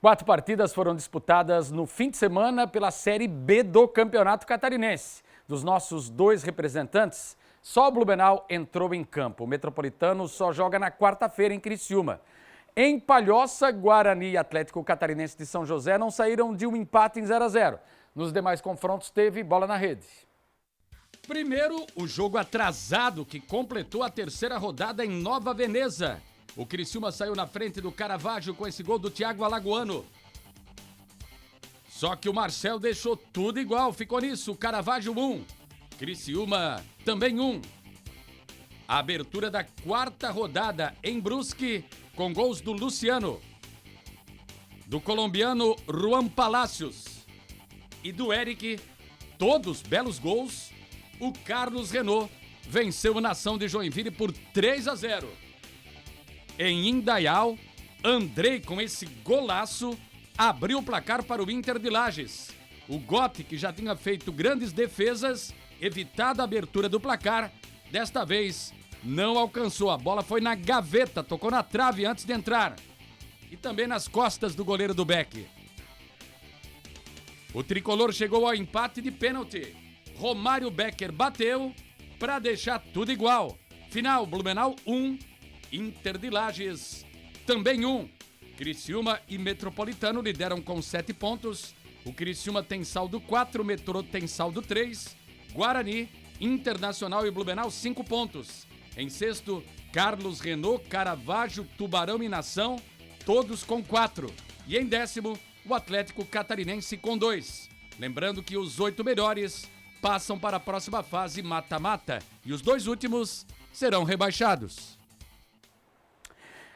4 partidas foram disputadas no fim de semana pela Série B do Campeonato Catarinense. Dos nossos 2 representantes, só o Blumenau entrou em campo. O Metropolitano só joga na quarta-feira em Criciúma. Em Palhoça, Guarani e Atlético Catarinense de São José não saíram de um empate em 0-0. Nos demais confrontos teve bola na rede. Primeiro, o jogo atrasado que completou a terceira rodada em Nova Veneza. O Criciúma saiu na frente do Caravaggio com esse gol do Thiago Alagoano. Só que o Marcel deixou tudo igual, ficou nisso. Caravaggio 1, Criciúma também 1. A abertura da quarta rodada em Brusque com gols do Luciano, do colombiano Juan Palacios e do Eric, todos belos gols. O Carlos Renault venceu o Nação de Joinville por 3-0. Em Indaial, Andrei, com esse golaço, abriu o placar para o Inter de Lages. O Gotti, que já tinha feito grandes defesas, evitado a abertura do placar, desta vez não alcançou. A bola foi na gaveta, tocou na trave antes de entrar. E também nas costas do goleiro do Beck. O tricolor chegou ao empate de pênalti. Romário Becker bateu para deixar tudo igual. Final, Blumenau 1, Inter de Lages também 1. Criciúma e Metropolitano lideram com 7 pontos. O Criciúma tem saldo 4, o Metrô tem saldo 3. Guarani, Internacional e Blumenau 5 pontos. Em sexto, Carlos Renault, Caravaggio, Tubarão e Nação, todos com 4. E em décimo, o Atlético Catarinense com 2. Lembrando que os 8 melhores passam para a próxima fase mata-mata e os 2 últimos serão rebaixados.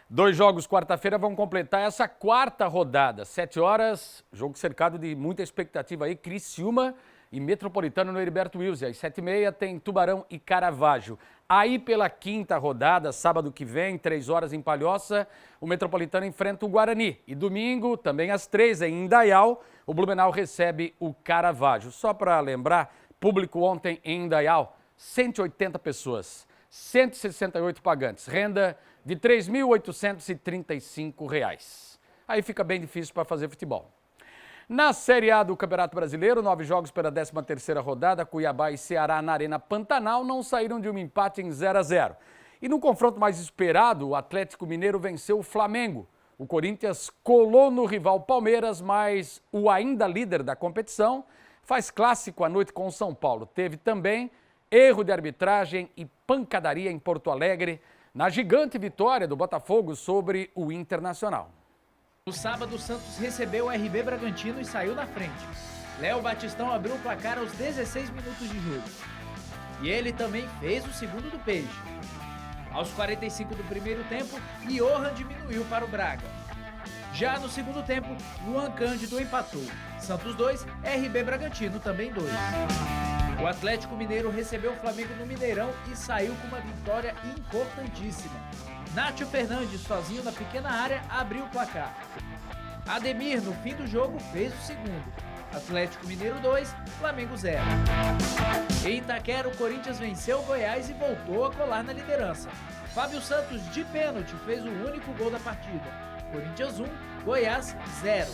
2 jogos quarta-feira vão completar essa quarta rodada. 7 horas, jogo cercado de muita expectativa aí, Criciúma e Metropolitano no Heriberto Wilson. Às 7h30 tem Tubarão e Caravaggio. Aí pela quinta rodada, sábado que vem, 3 horas em Palhoça, o Metropolitano enfrenta o Guarani. E domingo, também às 3 em Indaial, o Blumenau recebe o Caravaggio. Só para lembrar, público ontem em Indaial, 180 pessoas, 168 pagantes, renda de R$ 3.835. Aí fica bem difícil para fazer futebol. Na Série A do Campeonato Brasileiro, 9 jogos pela 13ª rodada, Cuiabá e Ceará na Arena Pantanal não saíram de um empate em 0-0. E no confronto mais esperado, o Atlético Mineiro venceu o Flamengo. O Corinthians colou no rival Palmeiras, mas o ainda líder da competição faz clássico à noite com o São Paulo. Teve também erro de arbitragem e pancadaria em Porto Alegre, na gigante vitória do Botafogo sobre o Internacional. No sábado, o Santos recebeu o RB Bragantino e saiu na frente. Léo Batistão abriu o placar aos 16 minutos de jogo. E ele também fez o segundo do Peixe. Aos 45 do primeiro tempo, Johan diminuiu para o Braga. Já no segundo tempo, Luan Cândido empatou. Santos 2, RB Bragantino também 2. O Atlético Mineiro recebeu o Flamengo no Mineirão e saiu com uma vitória importantíssima. Nátio Fernandes, sozinho na pequena área, abriu o placar. Ademir, no fim do jogo, fez o segundo. Atlético Mineiro 2, Flamengo 0. Em Itaquera, o Corinthians venceu o Goiás e voltou a colar na liderança. Fábio Santos, de pênalti, fez o único gol da partida. Corinthians 1, Goiás 0.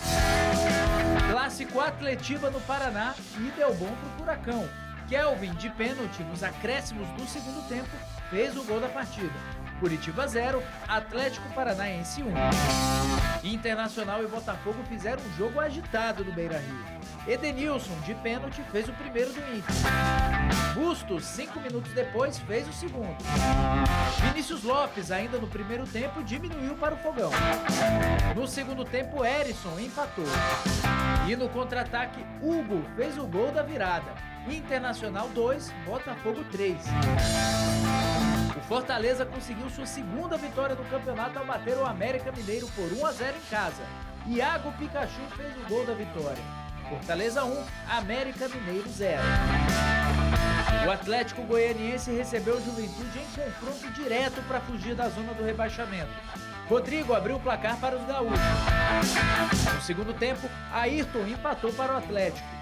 Clássico Atletiba no Paraná e deu bom pro Furacão. Kelvin, de pênalti, nos acréscimos do segundo tempo, fez o gol da partida. Curitiba 0, Atlético Paranaense 1. Internacional e Botafogo fizeram um jogo agitado no Beira-Rio. Edenilson, de pênalti, fez o primeiro do Inter. Bustos, 5 minutos depois, fez o segundo. Vinícius Lopes, ainda no primeiro tempo, diminuiu para o Fogão. No segundo tempo, Erisson empatou. E no contra-ataque, Hugo fez o gol da virada. Internacional 2, Botafogo 3. O Fortaleza conseguiu sua segunda vitória no campeonato ao bater o América Mineiro por 1-0 em casa. Iago Pikachu fez o gol da vitória. Fortaleza 1, América Mineiro 0. O Atlético Goianiense recebeu o Juventude em confronto direto para fugir da zona do rebaixamento. Rodrigo abriu o placar para os gaúchos. No segundo tempo, Ayrton empatou para o Atlético.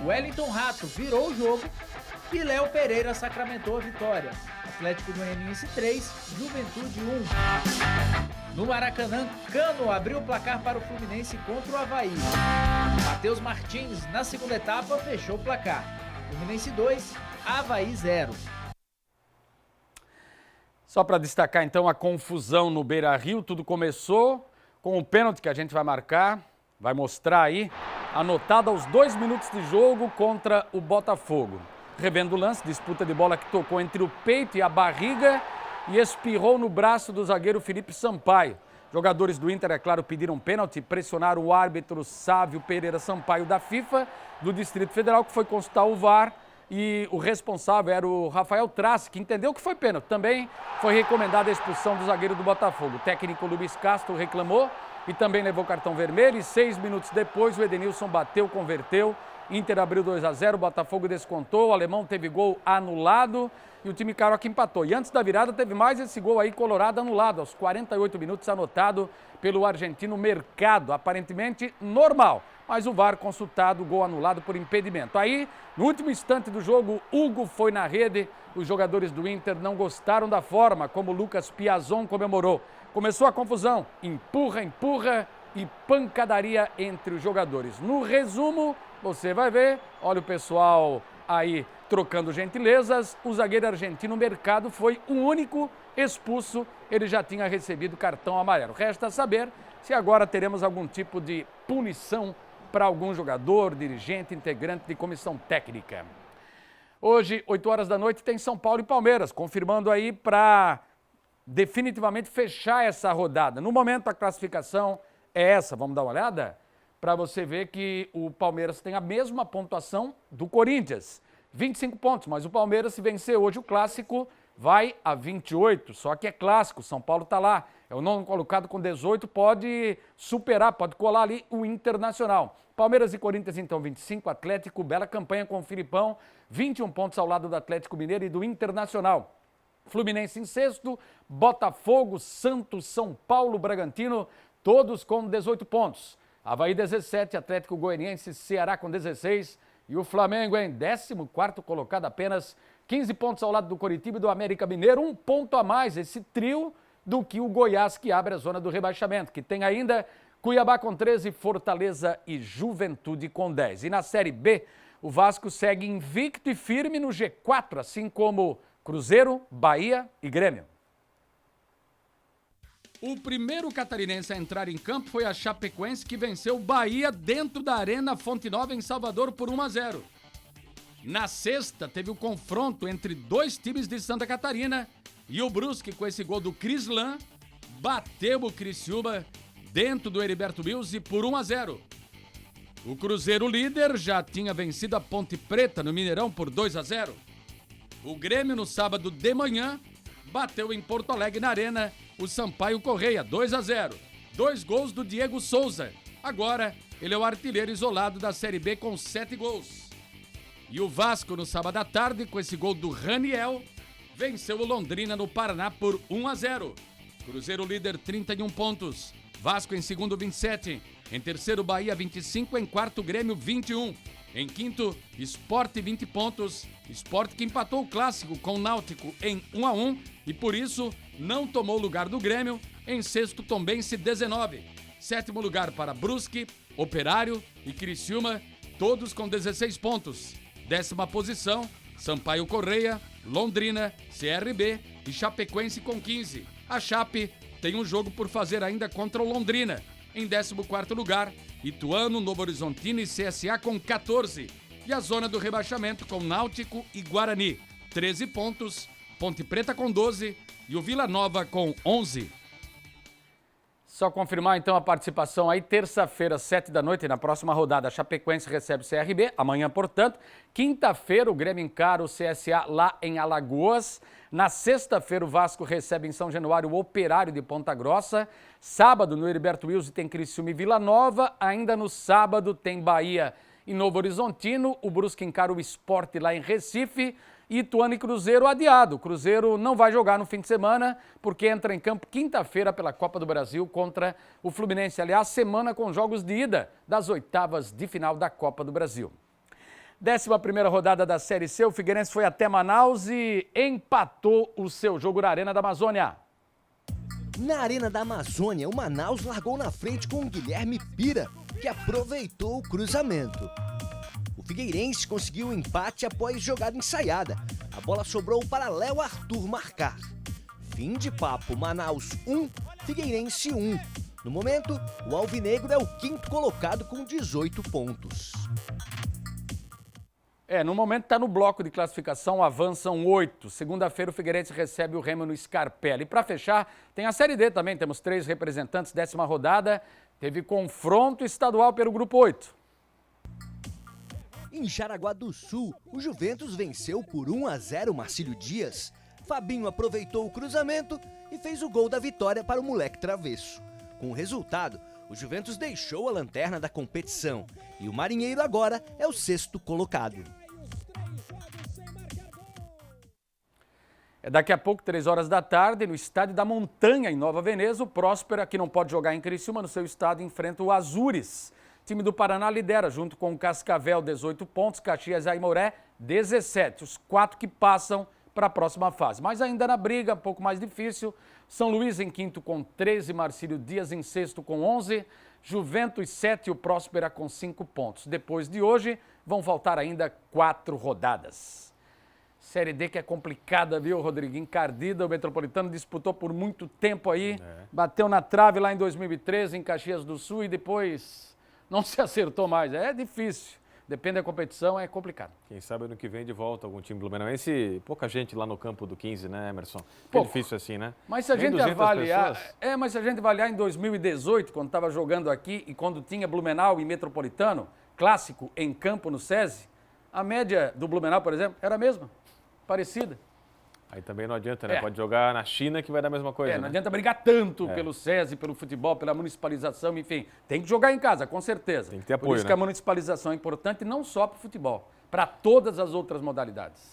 Wellington Rato virou o jogo e Léo Pereira sacramentou a vitória. Atlético Goianiense 3, Juventude 1. No Maracanã, Cano abriu o placar para o Fluminense contra o Avaí. Matheus Martins, na segunda etapa, fechou o placar. Fluminense 2, Avaí 0. Só para destacar então a confusão no Beira-Rio, tudo começou com o pênalti que a gente vai marcar, vai mostrar aí, anotado aos 2 minutos de jogo contra o Botafogo. Revendo o lance, disputa de bola que tocou entre o peito e a barriga e espirrou no braço do zagueiro Felipe Sampaio. Jogadores do Inter, é claro, pediram pênalti, pressionaram o árbitro Sávio Pereira Sampaio da FIFA, do Distrito Federal, que foi consultar o VAR, e o responsável era o Rafael Trace, que entendeu que foi pênalti. Também foi recomendada a expulsão do zagueiro do Botafogo. O técnico Luiz Castro reclamou e também levou cartão vermelho, e 6 minutos depois o Edenilson bateu, converteu. Inter abriu 2-0, o Botafogo descontou, o alemão teve gol anulado e o time carioca empatou. E antes da virada teve mais esse gol aí colorado anulado, aos 48 minutos, anotado pelo argentino Mercado, aparentemente normal. Mas o VAR consultado, gol anulado por impedimento. Aí, no último instante do jogo, Hugo foi na rede, os jogadores do Inter não gostaram da forma como Lucas Piazon comemorou. Começou a confusão, empurra, empurra e pancadaria entre os jogadores. No resumo, você vai ver, olha o pessoal aí trocando gentilezas, o zagueiro argentino Mercado foi o único expulso, ele já tinha recebido cartão amarelo. Resta saber se agora teremos algum tipo de punição para algum jogador, dirigente, integrante de comissão técnica. Hoje, 8 horas da noite, tem São Paulo e Palmeiras, confirmando aí para definitivamente fechar essa rodada. No momento, a classificação é essa, vamos dar uma olhada? Para você ver que o Palmeiras tem a mesma pontuação do Corinthians, 25 pontos, mas o Palmeiras, se vencer hoje o clássico, vai a 28, só que é clássico, São Paulo está lá, é o nono colocado com 18, pode superar, pode colar ali o Internacional. Palmeiras e Corinthians então 25, Atlético, bela campanha com o Filipão, 21 pontos ao lado do Atlético Mineiro e do Internacional. Fluminense em sexto, Botafogo, Santos, São Paulo, Bragantino, todos com 18 pontos. Avaí 17, Atlético Goianiense, Ceará com 16 e o Flamengo em 14º colocado, apenas 15 pontos ao lado do Coritiba e do América Mineiro, 1 ponto a mais esse trio do que o Goiás, que abre a zona do rebaixamento, que tem ainda Cuiabá com 13, Fortaleza e Juventude com 10. E na Série B, o Vasco segue invicto e firme no G4, assim como Cruzeiro, Bahia e Grêmio. O primeiro catarinense a entrar em campo foi a Chapecoense, que venceu o Bahia dentro da Arena Fonte Nova em Salvador por 1-0. Na sexta, teve o confronto entre dois times de Santa Catarina e o Brusque, com esse gol do Crislan, bateu o Criciúma dentro do Heriberto Mills por 1-0. O Cruzeiro líder já tinha vencido a Ponte Preta no Mineirão por 2-0. O Grêmio, no sábado de manhã, bateu em Porto Alegre, na Arena, o Sampaio Correia, 2-0. 2 gols do Diego Souza. Agora, ele é o artilheiro isolado da Série B com 7 gols. E o Vasco, no sábado à tarde, com esse gol do Raniel, venceu o Londrina no Paraná por 1-0. Cruzeiro líder, 31 pontos. Vasco em segundo, 27. Em terceiro, Bahia, 25. Em quarto, Grêmio, 21. Em quinto, Sport, 20 pontos. Sport que empatou o clássico com o Náutico em 1-1 e por isso não tomou o lugar do Grêmio. Em sexto, Tombense, 19. Sétimo lugar para Brusque, Operário e Criciúma, todos com 16 pontos. Décima posição, Sampaio Correia, Londrina, CRB e Chapecoense com 15. A Chape tem um jogo por fazer ainda contra o Londrina. Em 14º lugar, Ituano, Novo Horizontino e CSA com 14. E a zona do rebaixamento com Náutico e Guarani, 13 pontos, Ponte Preta com 12 e o Vila Nova com 11. Só confirmar então a participação aí, terça-feira, 7 da noite, na próxima rodada, a Chapecoense recebe o CRB, amanhã, portanto. Quinta-feira, o Grêmio encara o CSA lá em Alagoas. Na sexta-feira, o Vasco recebe em São Januário o Operário de Ponta Grossa. Sábado, no Heriberto Wilson, tem Criciúma e Vila Nova. Ainda no sábado, tem Bahia e Novo Horizontino. O Brusque encara o Sport lá em Recife. Ituano e Cruzeiro adiado. O Cruzeiro não vai jogar no fim de semana, porque entra em campo quinta-feira pela Copa do Brasil contra o Fluminense. Aliás, semana com jogos de ida das oitavas de final da Copa do Brasil. 11ª rodada da Série C, o Figueirense foi até Manaus e empatou o seu jogo na Arena da Amazônia. Na Arena da Amazônia, o Manaus largou na frente com o Guilherme Pira, que aproveitou o cruzamento. O Figueirense conseguiu o empate após jogada ensaiada. A bola sobrou para Léo Arthur marcar. Fim de papo, Manaus 1, Figueirense 1. No momento, o Alvinegro é o quinto colocado com 18 pontos. No momento está no bloco de classificação, avançam 8. Segunda-feira o Figueirense recebe o Remo no Scarpelli. E para fechar, tem a Série D também, temos 3 representantes, 10ª rodada. Teve confronto estadual pelo Grupo 8. Em Jaraguá do Sul, o Juventus venceu por 1-0 Marcílio Dias. Fabinho aproveitou o cruzamento e fez o gol da vitória para o moleque travesso. Com o resultado, o Juventus deixou a lanterna da competição e o Marinheiro agora é o 6º colocado. Daqui a pouco, 3 horas da tarde, no Estádio da Montanha, em Nova Veneza, o Próspera, que não pode jogar em Criciúma, no seu estado, enfrenta o Azures. O time do Paraná lidera, junto com o Cascavel, 18 pontos, Caxias e Aimoré, 17. Os 4 que passam para a próxima fase. Mas ainda na briga, um pouco mais difícil, São Luís em quinto com 13, Marcílio Dias em sexto com 11, Juventus 7 e o Próspera com 5 pontos. Depois de hoje, vão faltar ainda 4 rodadas. Série D que é complicada, viu, Rodrigo? Encardida, o Metropolitano disputou por muito tempo aí, bateu na trave lá em 2013 em Caxias do Sul e depois não se acertou mais. É difícil, depende da competição, é complicado. Quem sabe ano que vem de volta algum time blumenauense, pouca gente lá no campo do 15, né, Emerson? É difícil assim, né? Mas se a gente avaliar, mas se a gente avaliar em 2018, quando estava jogando aqui e quando tinha Blumenau e Metropolitano, clássico em campo no SESI, a média do Blumenau, por exemplo, era a mesma. Parecida. Aí também não adianta, né? Pode jogar na China que vai dar a mesma coisa, não né? adianta brigar tanto pelo SESI, pelo futebol, pela municipalização, enfim. Tem que jogar em casa, com certeza. Tem que ter apoio, Por isso que a municipalização é importante não só para o futebol, para todas as outras modalidades.